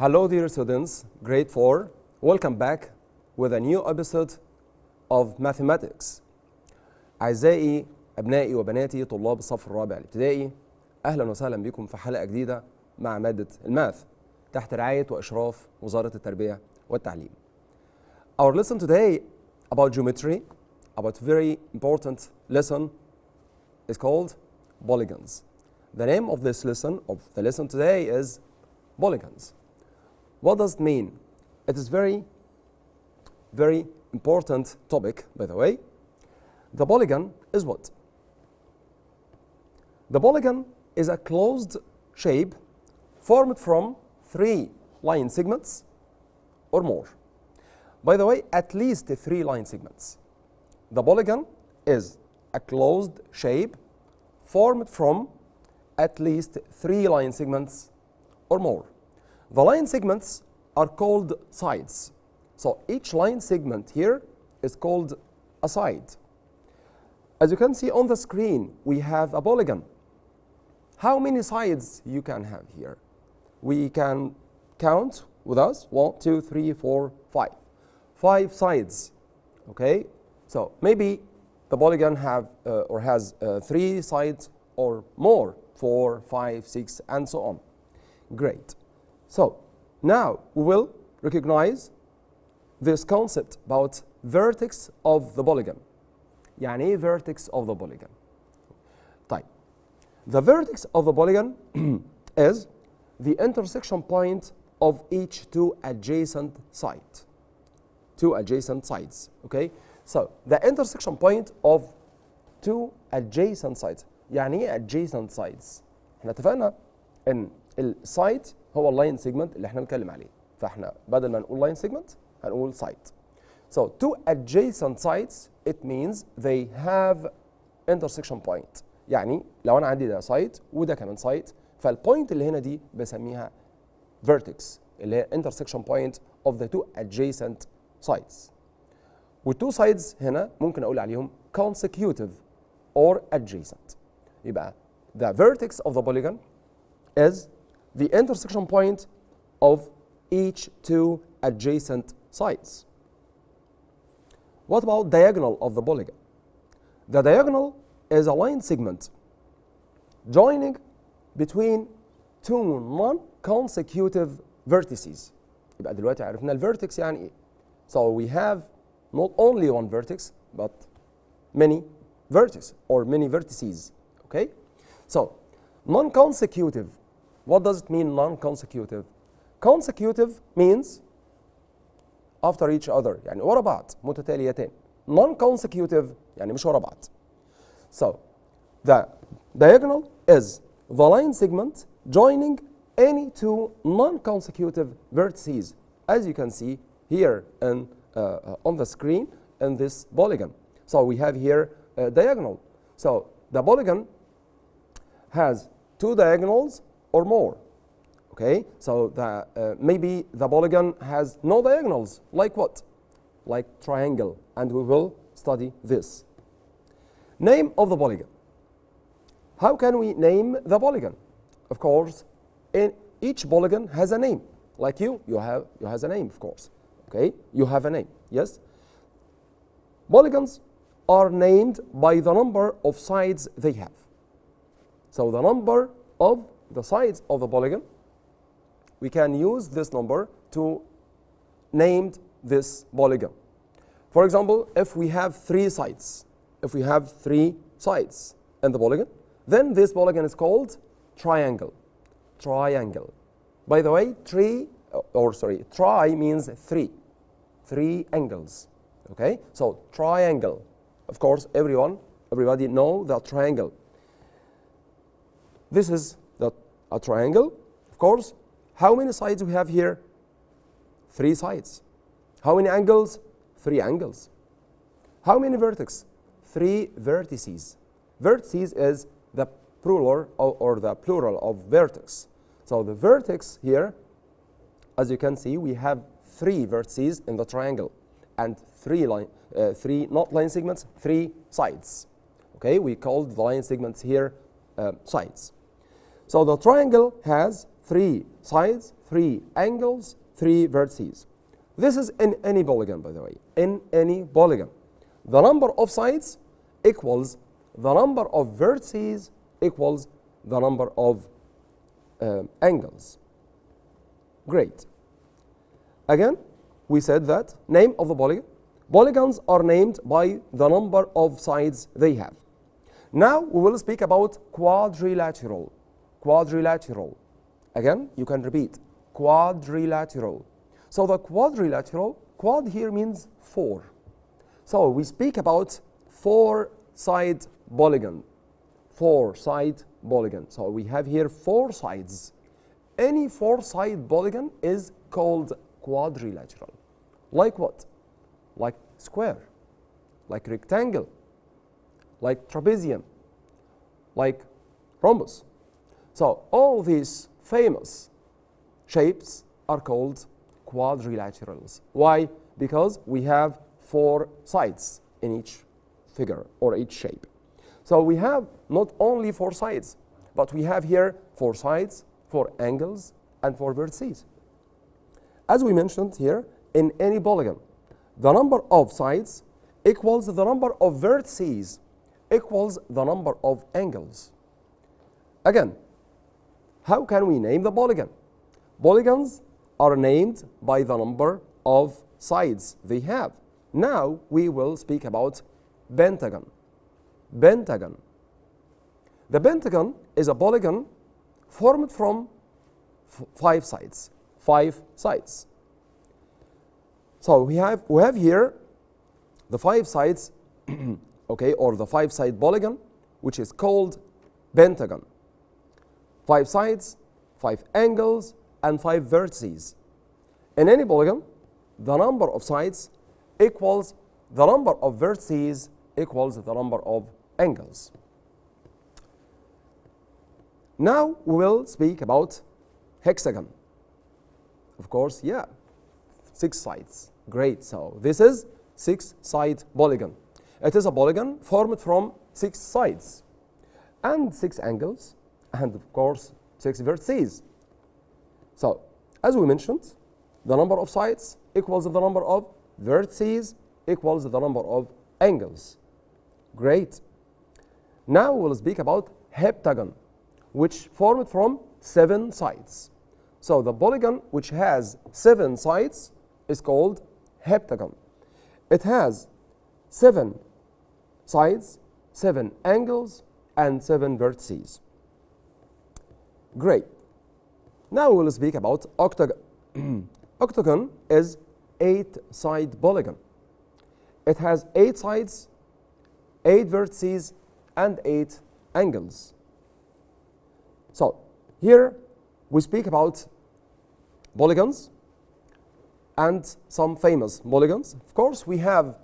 Hello dear students, grade 4. Welcome back with a new episode of mathematics. أعزائي أبنائي وبناتي طلاب الصف الرابع الابتدائي، أهلا وسهلا بكم في حلقة جديدة مع مادة الماث تحت رعاية وإشراف وزارة التربية والتعليم. Our lesson today about geometry, about very important lesson, is called polygons. The name of this lesson, today is polygons. What does it mean? It is very important topic, by the way. The polygon is what? The polygon is a closed shape formed from 3 line segments or more. By the way, at least 3 line segments. The polygon is a closed shape formed from at least 3 line segments or more. The line segments are called sides. So each line segment here is called a side. As you can see on the screen, we have a polygon. How many sides you can have here? We can count with us. 1, 2, 3, 4, 5. 5 sides. Okay? So maybe the polygon has 3 sides or more. 4, 5, 6, and so on. Great. So now we will recognize this concept about vertex of the polygon. يعني ايه vertex of the polygon? طيب. The vertex of the polygon is the intersection point of each 2 adjacent sides. 2 adjacent sides. Okay? So the intersection point of 2 adjacent sides. يعني ايه adjacent sides؟ احنا اتفقنا ان السايد هو اللاين سيجمنت اللي احنا بنتكلم عليه، فاحنا بدل ما نقول لاين سيجمنت هنقول سايد. So two adjacent sides it means they have intersection point. يعني لو انا عندي ده سايد وده كمان سايد، فالبوينت اللي هنا دي بسميها vertex اللي هي intersection point of the two adjacent sides. والتو sides هنا ممكن اقول عليهم consecutive or adjacent. يبقى the vertex of the polygon is the intersection point of each 2 adjacent sides. What about diagonal of the polygon? The diagonal is a line segment joining between 2 non-consecutive vertices. يبقى دلوقتي عرفنا الvertex يعني ايه. So we have not only one vertex but many vertices or many vertices. Okay? So non-consecutive. What does it mean non-consecutive? Consecutive means after each other يعني ورا بعض متتاليتين. Non-consecutive يعني مش ورا بعض. So the diagonal is the line segment joining any 2 non-consecutive vertices, as you can see here on the screen in this polygon. So we have here a diagonal. So the polygon has 2 diagonals or more. Okay, so maybe the polygon has no diagonals. Like what? Like triangle, and we will study this. Name of the polygon. How can we name the polygon? Of course, each polygon has a name. Like you have a name, of course. Okay, you have a name. Yes. Polygons are named by the number of sides they have. So the number of the sides of the polygon, we can use this number to name this polygon. For example, if we have 3 sides, in the polygon, then this polygon is called triangle. Triangle. By the way, tri means 3. 3 angles. Okay? So triangle. Of course, everybody know the triangle. This is a triangle, of course. How many sides we have here? 3 sides. How many angles? 3 angles. How many vertices? 3 vertices. Vertices is the plural or the plural of vertex. So the vertex here, as you can see, we have 3 vertices in the triangle and 3 not line segments, 3 sides. Okay, we called the line segments here sides. So the triangle has 3 sides, 3 angles, 3 vertices. This is in any polygon, by the way, in any polygon. The number of sides equals the number of vertices equals the number of angles. Great. Again, we said that name of the polygon. Polygons are named by the number of sides they have. Now we will speak about quadrilateral. Quadrilateral. Again, you can repeat. Quadrilateral. So the quadrilateral, quad here means 4. So we speak about 4-side polygon. 4-side polygon. So we have here 4 sides. Any 4-side polygon is called quadrilateral. Like what? Like square, like rectangle, like trapezium, like rhombus. So all these famous shapes are called quadrilaterals. Why? Because we have 4 sides in each figure or each shape. So we have not only 4 sides, but we have here 4 sides, 4 angles, and 4 vertices. As we mentioned here, in any polygon, the number of sides equals the number of vertices equals the number of angles. Again, how can we name the polygon? Polygons are named by the number of sides they have. Now we will speak about pentagon. Pentagon. The pentagon is a polygon formed from 5 sides. 5 sides. So we have here the 5 sides, okay, or the 5-side polygon, which is called pentagon. 5 sides, 5 angles, and 5 vertices. In any polygon, the number of sides equals the number of vertices equals the number of angles. Now we will speak about hexagon. Of course, yeah, 6 sides. Great. So this is 6-side polygon. It is a polygon formed from 6 sides and 6 angles and of course 6 vertices. So as we mentioned, the number of sides equals the number of vertices equals the number of angles. Great. Now we'll speak about heptagon, which formed from 7 sides. So the polygon which has 7 sides is called heptagon. It has 7 sides, 7 angles, and 7 vertices. Great. Now we'll speak about octagon. Octagon is 8-side polygon. It has 8 sides, 8 vertices, and 8 angles. So here we speak about polygons and some famous polygons. Of course, we have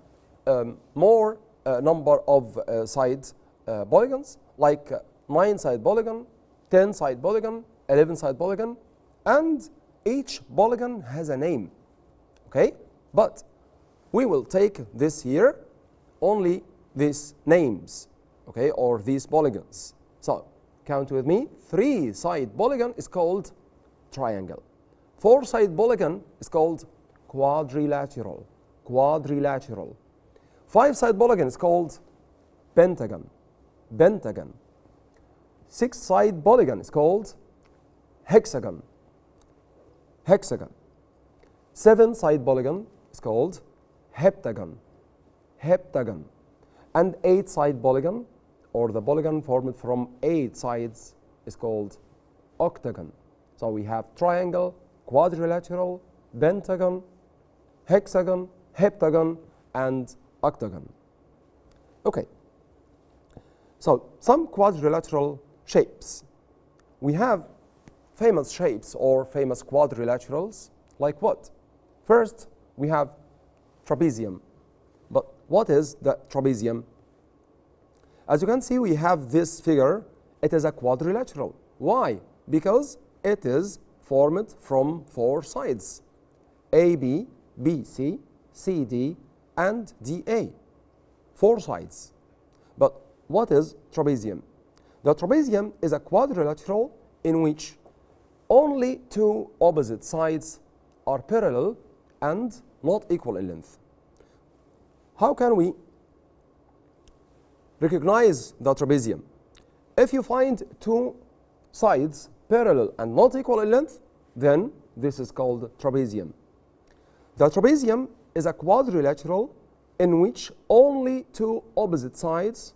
more number of side polygons, like 9-side polygon, 10-side polygon, 11-side polygon, and each polygon has a name. Okay? But we will take this here, only these names, okay, or these polygons. So count with me. 3-side polygon is called triangle. 4-side polygon is called quadrilateral. Quadrilateral. 5-side polygon is called pentagon. Pentagon. 6-side polygon is called hexagon. Hexagon. 7-side polygon is called heptagon. Heptagon. And 8-side polygon, or the polygon formed from 8 sides, is called octagon. So we have triangle, quadrilateral, pentagon, hexagon, heptagon, and octagon. Okay. So some quadrilateral shapes. We have famous shapes or famous quadrilaterals, like what? First, we have trapezium. But what is the trapezium? As you can see, we have this figure. It is a quadrilateral. Why? Because it is formed from 4 sides: AB, BC, CD, and DA. 4 sides. But what is trapezium? The trapezium is a quadrilateral in which only two opposite sides are parallel and not equal in length. How can we recognize the trapezium? If you find two sides parallel and not equal in length, then this is called trapezium. The trapezium is a quadrilateral in which only two opposite sides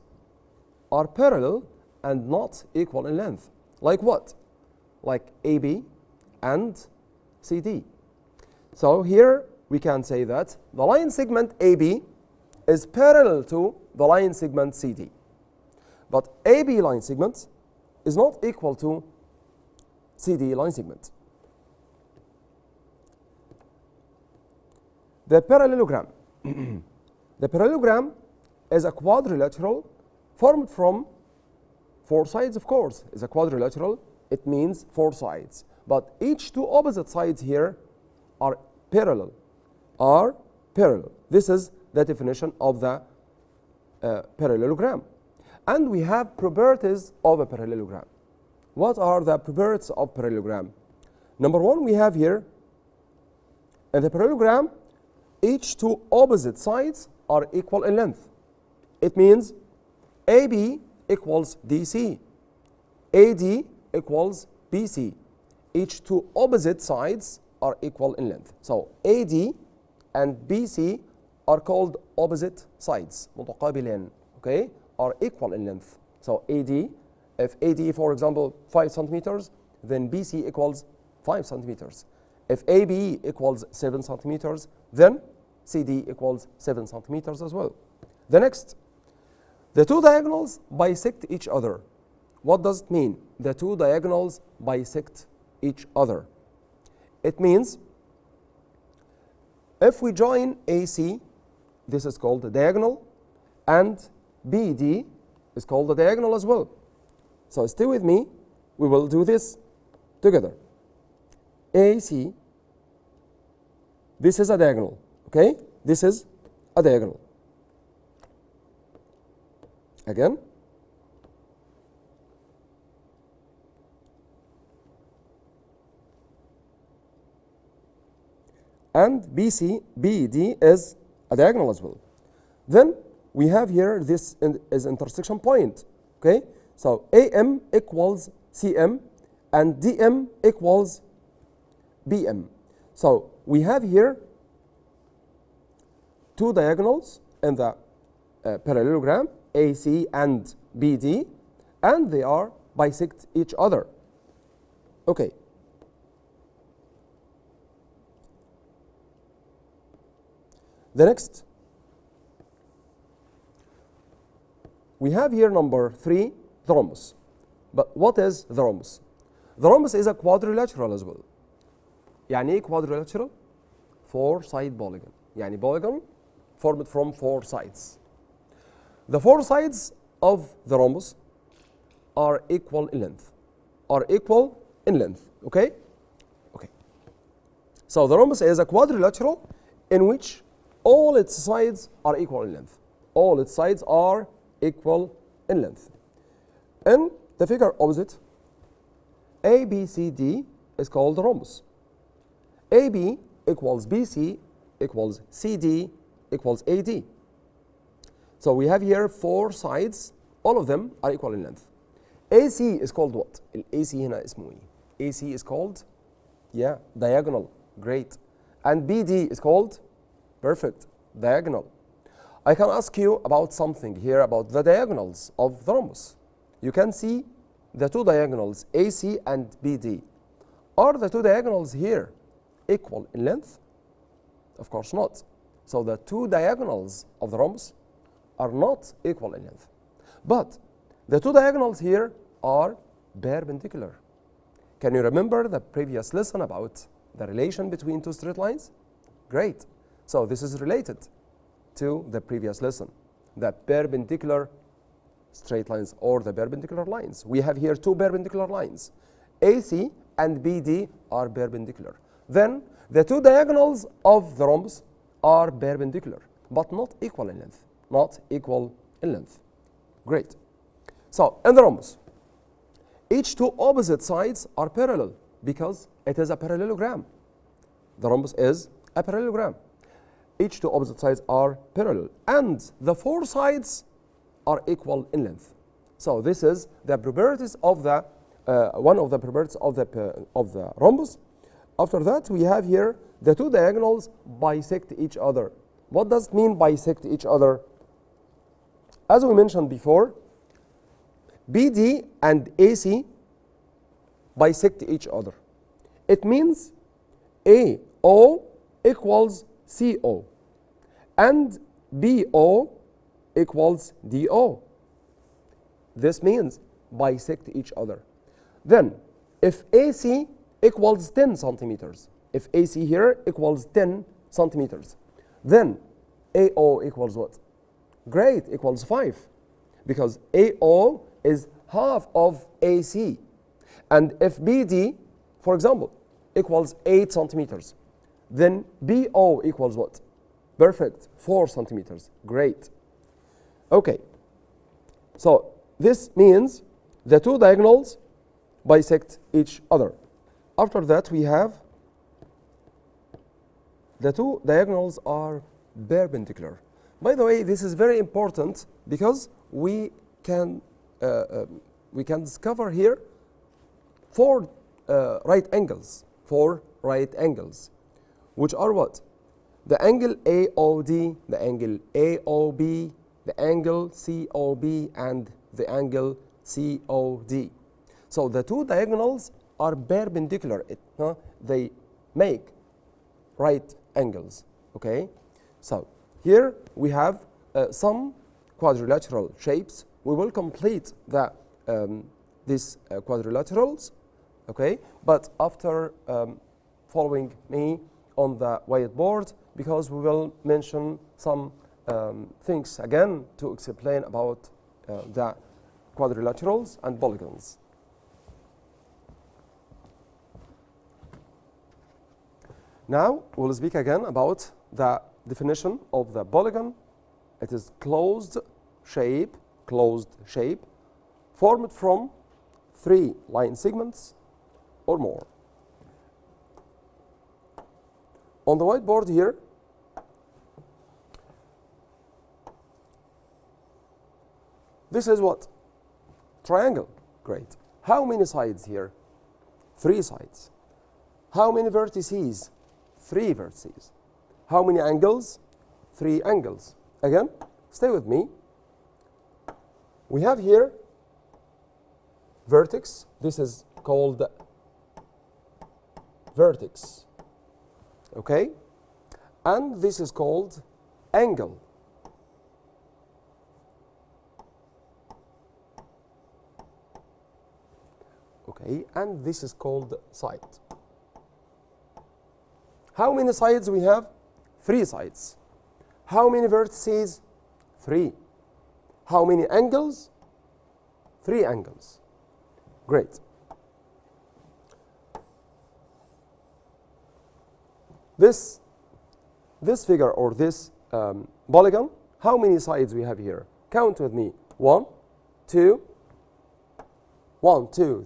are parallel and not equal in length. Like what? Like AB and CD. So here we can say that the line segment AB is parallel to the line segment CD. But AB line segment is not equal to CD line segment. The parallelogram. The parallelogram is a quadrilateral formed from four sides, of course. It's a quadrilateral, it means four sides. But each two opposite sides here are parallel. This is the definition of the parallelogram. And we have properties of a parallelogram. What are the properties of parallelogram? Number one, we have here in the parallelogram, each two opposite sides are equal in length. It means AB equals DC, AD equals BC. Each two opposite sides are equal in length. So AD and BC are called opposite sides, متقابلين, okay, are equal in length. So AD, if AD, for example, 5 centimeters, then BC equals 5 centimeters. If AB equals 7 centimeters, then CD equals 7 centimeters as well. The next, the two diagonals bisect each other. What does it mean? The two diagonals bisect each other. It means if we join AC, this is called the diagonal, and BD is called the diagonal as well. So stay with me, we will do this together. AC, this is a diagonal, okay? This is a diagonal. Again. And BD is a diagonal as well. Then we have here this is intersection point, okay? So AM equals CM and DM equals BM. So we have here two diagonals in the parallelogram, AC and BD, and they are bisect each other. Okay. The next, we have here number 3, the rhombus. But what is the rhombus? The rhombus is a quadrilateral as well. يعني ايه quadrilateral? 4-side polygon. يعني polygon formed from 4 sides. The 4 sides of the rhombus are equal in length. Okay? Okay. So the rhombus is a quadrilateral in which all its sides are equal in length. All its sides are equal in length. In the figure opposite, ABCD is called the rhombus. AB equals BC equals CD equals AD. So we have here 4 sides, all of them are equal in length. AC is called what? AC هنا اسمه ايه? AC is called, yeah, diagonal. Great. And BD is called, perfect, diagonal. I can ask you about something here about the diagonals of the rhombus. You can see the two diagonals, AC and BD. Are the two diagonals here equal in length? Of course not. So the two diagonals of the rhombus are not equal in length. But the two diagonals here are perpendicular. Can you remember the previous lesson about the relation between two straight lines? Great. So this is related to the previous lesson, the perpendicular straight lines or the perpendicular lines. We have here two perpendicular lines. AC and BD are perpendicular. Then the two diagonals of the rhombus are perpendicular, but not equal in length. Not equal in length. Great. So in the rhombus, each two opposite sides are parallel. Because it is a parallelogram. The rhombus is a parallelogram. Each two opposite sides are parallel, and the four sides are equal in length. So this is the properties of the one of the properties of the rhombus. After that, we have here the two diagonals bisect each other. What does it mean bisect each other? As we mentioned before, BD and AC bisect each other. It means AO equals CO and BO equals DO. This means bisect each other. Then, if AC equals 10 centimeters, if AC here equals 10 centimeters, then AO equals what? Great, equals 5. Because AO is half of AC. And if BD, for example, equals 8 centimeters, then BO equals what? Perfect, 4 centimeters. Great. Okay. So this means the two diagonals bisect each other. After that, we have the two diagonals are perpendicular. By the way, this is very important because we can discover here four right angles, which are what? The angle AOD, the angle AOB, the angle COB, and the angle COD. So the two diagonals are perpendicular. They make right angles. Okay. So here we have some quadrilateral shapes. We will complete the these quadrilaterals. Okay. But after following me on the whiteboard, because we will mention some things again to explain about the quadrilaterals and polygons. Now we'll speak again about the definition of the polygon. It is closed shape formed from 3 line segments or more. On the whiteboard here, this is what? Triangle. Great. How many sides here? 3 sides. How many vertices? 3 vertices. How many angles? 3 angles. Again, stay with me. We have here vertex. This is called vertex. Okay? And this is called angle. Okay, and this is called side. How many sides we have? 3 sides. How many vertices? 3. How many angles? 3 angles. Great. This figure or this polygon, how many sides we have here? Count with me. 1, 2,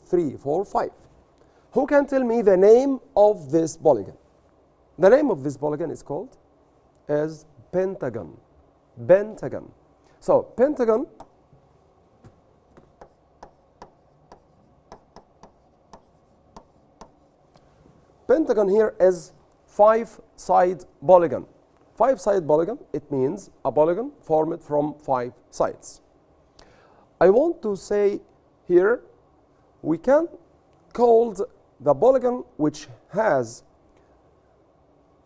3, 4, 5. Who can tell me the name of this polygon? The name of this polygon is called as Pentagon. Pentagon. So Pentagon here is 5-side polygon. 5-side polygon, it means a polygon formed from 5 sides. I want to say here, we can call the polygon which has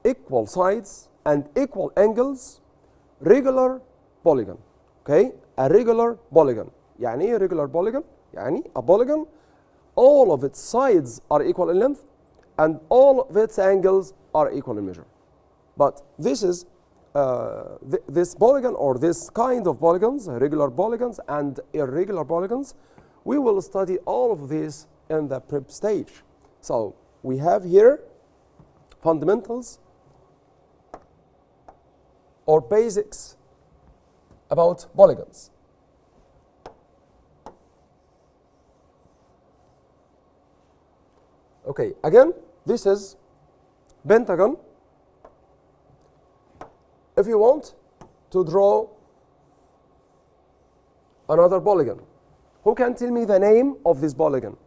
equal sides and equal angles regular polygon. Okay, a regular polygon. يعني ايه regular polygon? يعني a polygon all of its sides are equal in length and all of its angles are equal in measure. But this is this polygon or this kind of polygons, regular polygons and irregular polygons, we will study all of these in the prep stage. So we have here fundamentals or basics about polygons. Okay. Okay, again, this is pentagon. If you want to draw another polygon, who can tell me the name of this polygon?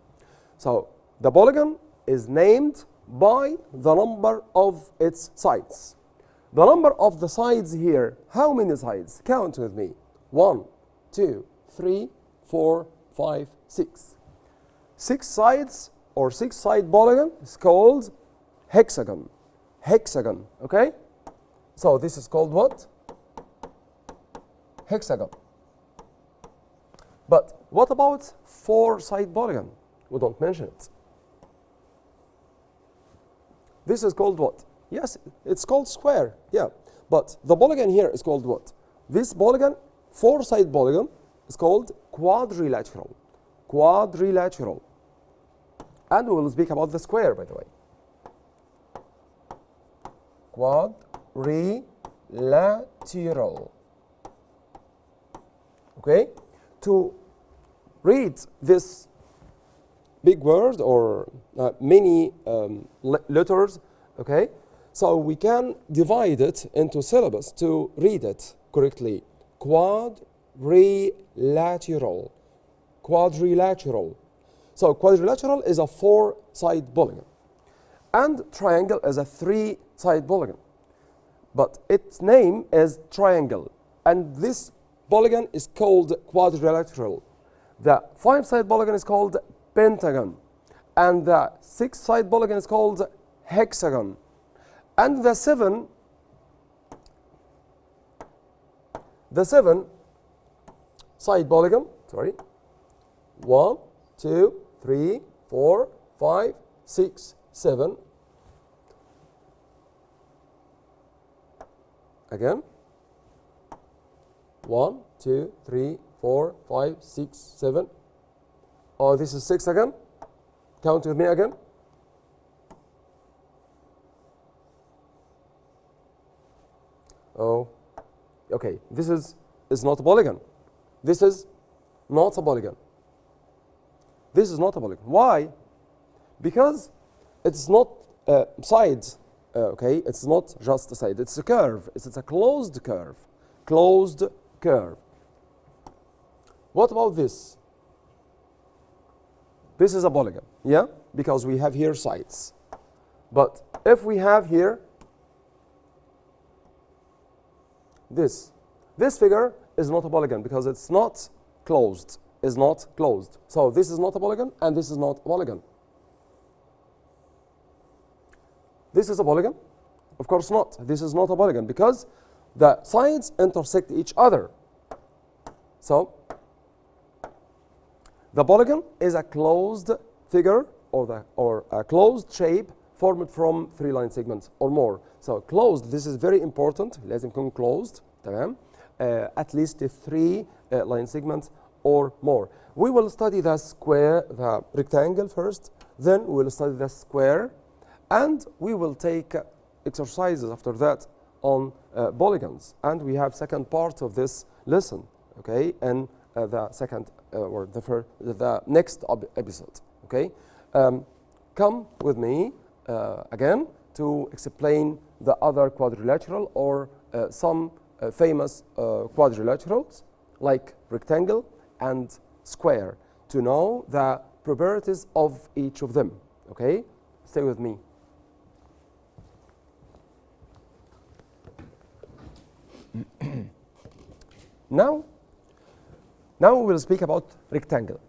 So the polygon is named by the number of its sides. The number of the sides here, how many sides? Count with me. 1, 2, 3, 4, 5, 6. 6 sides or 6-side polygon is called hexagon. Hexagon, okay? So this is called what? Hexagon. But what about 4-side polygon? We don't mention it. This is called what? Yes, it's called square, yeah. But the polygon here is called what? This polygon, 4-side polygon, is called quadrilateral. Quadrilateral. And we will speak about the square, by the way. Quadrilateral. Okay? To read this big word or many letters, okay? So we can divide it into syllables to read it correctly. Quadrilateral. Quadrilateral. So quadrilateral is a 4-side polygon. And triangle is a 3-side polygon. But its name is triangle. And this polygon is called quadrilateral. The 5-side polygon is called pentagon. And the 6-side polygon is called hexagon. And the 7-side polygon, 1, 2, 3, 4, 5, 6, 7. Again. 1, 2, 3, 4, 5, 6, 7. Oh, this is 6 again. Count with me again. Oh, okay. This is not a polygon. This is not a polygon. This is not a polygon. Why? Because it's not sides. Okay, it's not just a side. It's a curve. It's a closed curve. Closed curve. What about this? This is a polygon. Yeah, because we have here sides. But if we have here this figure is not a polygon because it's not closed. Is not closed. So this is not a polygon and this is not a polygon. This is a polygon? Of course not. This is not a polygon because the sides intersect each other. So the polygon is a closed figure or a closed shape formed from 3 line segments or more. So closed, this is very important. لازم يكون closed, تمام? At least 3 line segments or more. We will study the square, the rectangle first, then we will study the square, and we will take exercises after that on polygons. And we have second part of this lesson, okay, and the second or the next episode, okay. Come with me again to explain the other quadrilateral or some famous quadrilaterals like rectangle and square to know the properties of each of them, okay? Stay with me. Now we will speak about rectangle.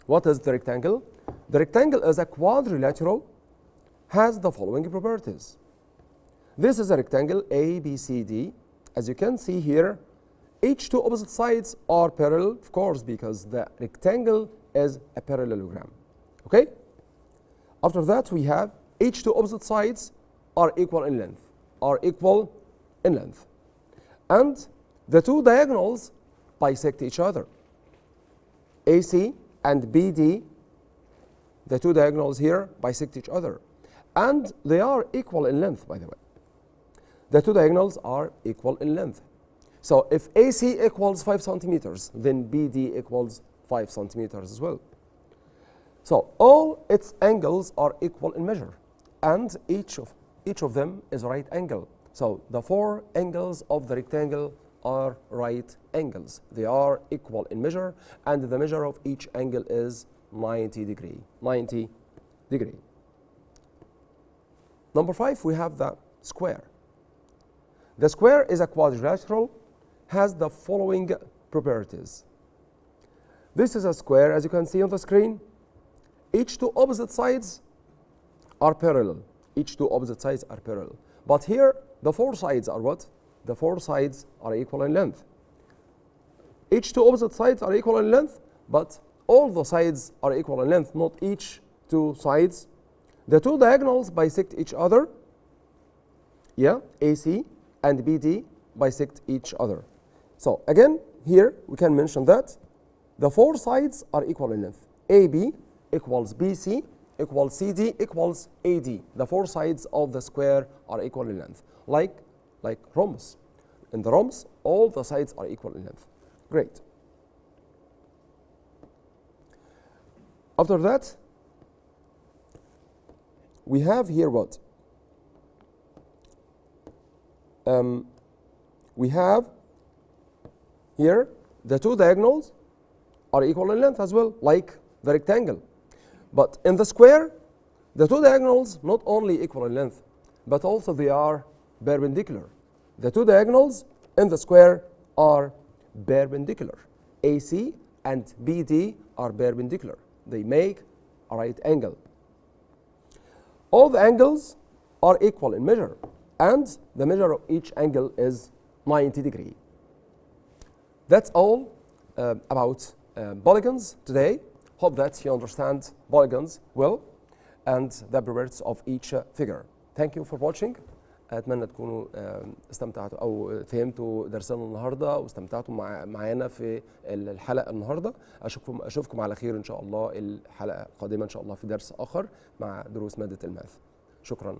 What is the rectangle? The rectangle is a quadrilateral, has the following properties. This is a rectangle A, B, C, D. As you can see here, each 2 opposite sides are parallel, of course, because the rectangle is a parallelogram. Okay? After that, we have each 2 opposite sides are equal in length. And the 2 diagonals bisect each other. AC and BD, the 2 diagonals here bisect each other. And they are equal in length, by the way. The 2 diagonals are equal in length. So if AC equals 5 centimeters, then BD equals 5 centimeters as well. So all its angles are equal in measure, and each of them is a right angle. So the 4 angles of the rectangle are right angles. They are equal in measure, and the measure of each angle is 90 degree. 90 degree. Number 5, we have the square. The square is a quadrilateral, has the following properties. This is a square, as you can see on the screen. Each 2 opposite sides are parallel. Each 2 opposite sides are parallel. But here, the 4 sides are what? The 4 sides are equal in length. Each 2 opposite sides are equal in length, but all the sides are equal in length, not each 2 sides. The 2 diagonals bisect each other. Yeah, AC and BD bisect each other. So again, here we can mention that the 4 sides are equal in length. AB equals BC equals CD equals AD. The 4 sides of the square are equal in length, like rhombus. In the rhombus, all the sides are equal in length. Great. After that, we have here what? We have here the 2 diagonals are equal in length as well, like the rectangle. But in the square, the 2 diagonals not only equal in length, but also they are perpendicular. The 2 diagonals in the square are perpendicular. AC and BD are perpendicular. They make a right angle. All the angles are equal in measure, and the measure of each angle is 90 degree. That's all about polygons today. Hope that you understand polygons well and the properties of each figure. Thank you for watching. اتمنى تكونوا استمتعتوا او فهمتوا درسنا النهارده واستمتعتوا معانا في الحلقه النهارده. اشوفكم على خير ان شاء الله الحلقه القادمه ان شاء الله في درس اخر مع دروس ماده الماث. شكرا.